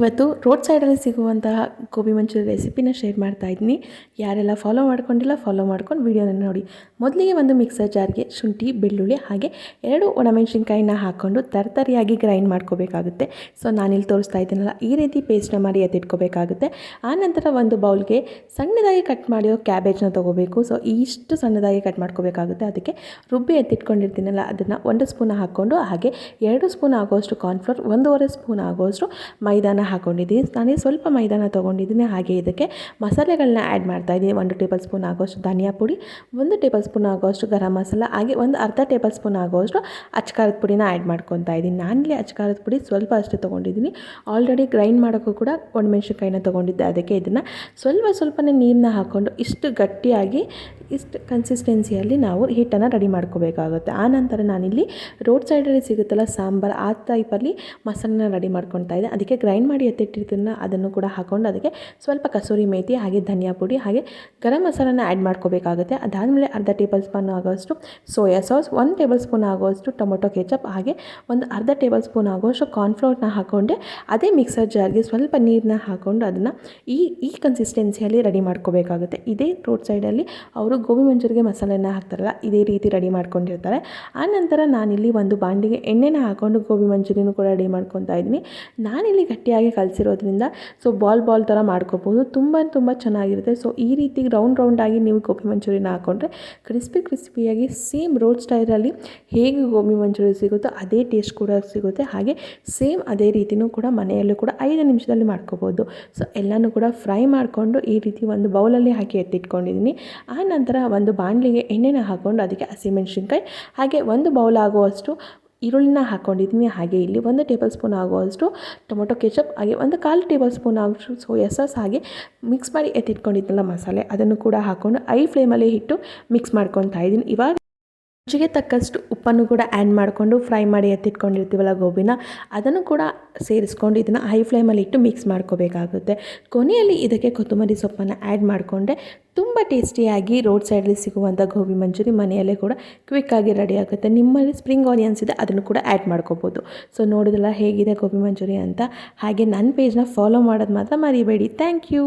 ಇವತ್ತು ರೋಡ್ ಸೈಡಲ್ಲಿ ಸಿಗುವಂತಹ ಗೋಬಿ ಮಂಚೂರಿ ರೆಸಿಪಿನ ಶೇರ್ ಮಾಡ್ತಾ ಇದ್ದೀನಿ. ಯಾರೆಲ್ಲ ಫಾಲೋ ಮಾಡ್ಕೊಂಡಿಲ್ಲ ಫಾಲೋ ಮಾಡ್ಕೊಂಡು ವಿಡಿಯೋನ ನೋಡಿ. ಮೊದಲಿಗೆ ಒಂದು ಮಿಕ್ಸರ್ ಜಾರ್ಗೆ ಶುಂಠಿ, ಬೆಳ್ಳುಳ್ಳಿ ಹಾಗೆ 2 ಒಣಮೆಣಸಿನ್ಕಾಯಿನ ಹಾಕ್ಕೊಂಡು ತರ್ತರಿಯಾಗಿ ಗ್ರೈಂಡ್ ಮಾಡ್ಕೋಬೇಕಾಗುತ್ತೆ. ಸೊ ನಾನಿಲ್ಲಿ ತೋರಿಸ್ತಾ ಇದ್ದೀನಲ್ಲ, ಈ ರೀತಿ ಪೇಸ್ಟ್ನ ಮಾಡಿ ಎತ್ತಿಟ್ಕೋಬೇಕಾಗುತ್ತೆ. ಆನಂತರ ಒಂದು ಬೌಲ್ಗೆ ಸಣ್ಣದಾಗಿ ಕಟ್ ಮಾಡಿರೋ ಕ್ಯಾಬೇಜ್ನ ತೊಗೋಬೇಕು. ಸೊ ಇಷ್ಟು ಸಣ್ಣದಾಗಿ ಕಟ್ ಮಾಡ್ಕೋಬೇಕಾಗುತ್ತೆ. ಅದಕ್ಕೆ ರುಬ್ಬಿ ಎತ್ತಿಟ್ಕೊಂಡಿರ್ತೀನಲ್ಲ ಅದನ್ನು 1 ಸ್ಪೂನ್ ಹಾಕ್ಕೊಂಡು ಹಾಗೆ 2 ಸ್ಪೂನ್ ಆಗೋಷ್ಟು ಕಾರ್ನ್ಫ್ಲೋರ್, 1.5 ಸ್ಪೂನ್ ಆಗೋಷ್ಟು ಮೈದಾನ ಹಾಕ್ಕೊಂಡಿದ್ದೀನಿ. ನಾನೇ ಸ್ವಲ್ಪ ಮೈದಾನ ತೊಗೊಂಡಿದ್ದೀನಿ. ಹಾಗೆ ಇದಕ್ಕೆ ಮಸಾಲೆಗಳನ್ನ ಆ್ಯಡ್ ಮಾಡ್ತಾಯಿದ್ದೀನಿ. 1 ಟೇಬಲ್ ಸ್ಪೂನ್ ಆಗೋಷ್ಟು ಧನಿಯಾ ಪುಡಿ, 1 ಟೇಬಲ್ ಸ್ಪೂನ್ ಆಗೋಷ್ಟು ಗರಂ ಮಸಾಲ, ಹಾಗೆ ಅರ್ಧ ಟೇಬಲ್ ಸ್ಪೂನ್ ಆಗೋಷ್ಟು ಅಚ್ಕಾರದ ಪುಡಿನ ಆ್ಯಡ್ ಮಾಡ್ಕೊತಾ ಇದ್ದೀನಿ. ನಾನಿಲ್ಲಿ ಅಚ್ಕಾರದ ಪುಡಿ ಸ್ವಲ್ಪ ಅಷ್ಟೇ ತೊಗೊಂಡಿದ್ದೀನಿ. ಆಲ್ರೆಡಿ ಗ್ರೈಂಡ್ ಮಾಡೋಕ್ಕೂ ಕೂಡ ಒಣಮೆಣ್ಸಿನ್ಕಾಯಿನ ತೊಗೊಂಡಿದ್ದೆ. ಅದಕ್ಕೆ ಇದನ್ನು ಸ್ವಲ್ಪನೇ ನೀರನ್ನ ಹಾಕ್ಕೊಂಡು ಇಷ್ಟು ಗಟ್ಟಿಯಾಗಿ ಇಷ್ಟು ಕನ್ಸಿಸ್ಟೆನ್ಸಿಯಲ್ಲಿ ನಾವು ಹಿಟ್ಟನ್ನು ರೆಡಿ ಮಾಡ್ಕೋಬೇಕಾಗುತ್ತೆ. ಆನಂತರ ನಾನಿಲ್ಲಿ ರೋಡ್ ಸೈಡಲ್ಲಿ ಸಿಗುತ್ತಲ್ಲ ಸಾಂಬಾರು, ಆ ಟೈಪಲ್ಲಿ ಮಸಾಲನ್ನ ರೆಡಿ ಮಾಡ್ಕೊತಾ ಇದ್ದೆ. ಅದಕ್ಕೆ ಗ್ರೈಂಡ್ ಮಾಡಿ ಎತ್ತಿಟ್ಟಿರ್ತೀನ ಅದನ್ನು ಕೂಡ ಹಾಕ್ಕೊಂಡು ಅದಕ್ಕೆ ಸ್ವಲ್ಪ ಕಸೂರಿ ಮೇಥಿ ಹಾಗೆ ಧನಿಯಾ ಪುಡಿ ಹಾಗೆ ಗರಂ ಮಸಾಲನ ಆ್ಯಡ್ ಮಾಡ್ಕೋಬೇಕಾಗುತ್ತೆ. ಅದಾದಮೇಲೆ ಅರ್ಧ ಟೇಬಲ್ ಸ್ಪೂನ್ ಆಗೋಷ್ಟು ಸೋಯಾ ಸಾಸ್, 1 ಟೇಬಲ್ ಸ್ಪೂನ್ ಆಗೋಷ್ಟು ಟೊಮೊಟೊ ಕೆಚಪ್ ಹಾಗೆ ಅರ್ಧ ಟೇಬಲ್ ಸ್ಪೂನ್ ಆಗೋಷ್ಟು ಕಾರ್ನ್ಫ್ಲೋರ್ನ ಹಾಕ್ಕೊಂಡೆ ಅದೇ ಮಿಕ್ಸರ್ ಜಾರ್ಗೆ ಸ್ವಲ್ಪ ನೀರನ್ನ ಹಾಕ್ಕೊಂಡು ಅದನ್ನು ಈ ಕನ್ಸಿಸ್ಟೆನ್ಸಿಯಲ್ಲಿ ರೆಡಿ ಮಾಡ್ಕೋಬೇಕಾಗುತ್ತೆ. ಇದೇ ರೋಡ್ ಸೈಡಲ್ಲಿ ಅವರು ಗೋಬಿ ಮಂಚೂರಿಗೆ ಮಸಾಲೆನ ಹಾಕ್ತಾರಲ್ಲ, ಇದೇ ರೀತಿ ರೆಡಿ ಮಾಡ್ಕೊಂಡಿರ್ತಾರೆ. ಆನಂತರ ನಾನಿಲ್ಲಿ ಒಂದು ಬಾಂಡಿಗೆ ಎಣ್ಣೆನ ಹಾಕ್ಕೊಂಡು ಗೋಬಿ ಮಂಚೂರಿನೂ ಕೂಡ ರೆಡಿ ಮಾಡ್ಕೊತಾ ಇದ್ದೀನಿ. ನಾನಿಲ್ಲಿ ಗಟ್ಟಿಯಾಗಿ ಕಲಿಸಿರೋದ್ರಿಂದ ಸೊ ಬಾಲ್ ಥರ ಮಾಡ್ಕೋಬೋದು. ತುಂಬ ಚೆನ್ನಾಗಿರುತ್ತೆ. ಸೊ ಈ ರೀತಿ ರೌಂಡಾಗಿ ನೀವು ಗೋಬಿ ಮಂಚೂರಿನ ಹಾಕ್ಕೊಂಡ್ರೆ ಕ್ರಿಸ್ಪಿಯಾಗಿ ಸೇಮ್ ರೋಡ್ ಸ್ಟೈಲಲ್ಲಿ ಹೇಗೆ ಗೋಬಿ ಮಂಚೂರಿ ಸಿಗುತ್ತೋ ಅದೇ ಟೇಸ್ಟ್ ಕೂಡ ಸಿಗುತ್ತೆ. ಹಾಗೆ ಸೇಮ್ ಅದೇ ರೀತಿಯೂ ಕೂಡ ಮನೆಯಲ್ಲೂ ಕೂಡ 5 ನಿಮಿಷದಲ್ಲಿ ಮಾಡ್ಕೋಬೋದು. ಸೊ ಎಲ್ಲನೂ ಕೂಡ ಫ್ರೈ ಮಾಡಿಕೊಂಡು ಈ ರೀತಿ ಒಂದು ಬೌಲಲ್ಲಿ ಹಾಕಿ ಎತ್ತಿಟ್ಕೊಂಡಿದ್ದೀನಿ. ಆನಂತರ ಒಂದು ಬಾಣಲಿಗೆ ಎಣ್ಣೆನ ಹಾಕ್ಕೊಂಡು ಅದಕ್ಕೆ ಹಸಿಮೆಣಸಿನ್ಕಾಯಿ ಹಾಗೆ 1 ಬೌಲ್ ಆಗುವಷ್ಟು ಈರುಳ್ಳಿನ ಹಾಕ್ಕೊಂಡಿದ್ದೀನಿ. ಹಾಗೆ ಇಲ್ಲಿ 1 ಟೇಬಲ್ ಸ್ಪೂನ್ ಆಗುವಷ್ಟು ಟೊಮೊಟೊ ಕೆಚಪ್ ಹಾಗೆ 1/4 ಟೇಬಲ್ ಸ್ಪೂನ್ ಆಗುವಷ್ಟು ಸೋಯಾ ಸಾಸ್ ಹಾಗೆ ಮಿಕ್ಸ್ ಮಾಡಿ ಎತ್ತಿಟ್ಕೊಂಡಿದ್ದಲ್ಲ ಮಸಾಲೆ ಅದನ್ನು ಕೂಡ ಹಾಕ್ಕೊಂಡು ಫ್ಲೇಮಲ್ಲಿ ಇಟ್ಟು ಮಿಕ್ಸ್ ಮಾಡ್ಕೊತಾ ಇದ್ದೀನಿ. ಇವಾಗ ರುಚಿಗೆ ತಕ್ಕಷ್ಟು ಉಪ್ಪನ್ನು ಕೂಡ ಆ್ಯಡ್ ಮಾಡಿಕೊಂಡು ಫ್ರೈ ಮಾಡಿ ಎತ್ತಿಟ್ಕೊಂಡಿರ್ತೀವಲ್ಲ ಗೋಬಿನ ಅದನ್ನು ಕೂಡ ಸೇರಿಸ್ಕೊಂಡು ಇದನ್ನು ಫ್ಲೇಮಲ್ಲಿ ಇಟ್ಟು ಮಿಕ್ಸ್ ಮಾಡ್ಕೋಬೇಕಾಗುತ್ತೆ. ಕೊನೆಯಲ್ಲಿ ಇದಕ್ಕೆ ಕೊತ್ತಂಬರಿ ಸೊಪ್ಪನ್ನು ಆ್ಯಡ್ ಮಾಡಿಕೊಂಡ್ರೆ ತುಂಬ ಟೇಸ್ಟಿಯಾಗಿ ರೋಡ್ ಸೈಡಲ್ಲಿ ಸಿಗುವಂಥ ಗೋಬಿ ಮಂಚೂರಿ ಮನೆಯಲ್ಲೇ ಕೂಡ ಕ್ವಿಕ್ಕಾಗಿ ರೆಡಿ ಆಗುತ್ತೆ. ನಿಮ್ಮಲ್ಲಿ ಸ್ಪ್ರಿಂಗ್ ಆನಿಯನ್ಸ್ ಇದೆ ಅದನ್ನು ಕೂಡ ಆ್ಯಡ್ ಮಾಡ್ಕೋಬೋದು. ಸೊ ನೋಡಿದ್ರಲ್ಲ ಹೇಗಿದೆ ಗೋಬಿ ಮಂಚೂರಿ ಅಂತ. ಹಾಗೆ ನನ್ನ ಪೇಜ್ನ ಫಾಲೋ ಮಾಡೋದು ಮಾತ್ರ ಮರಿಬೇಡಿ. Thank you.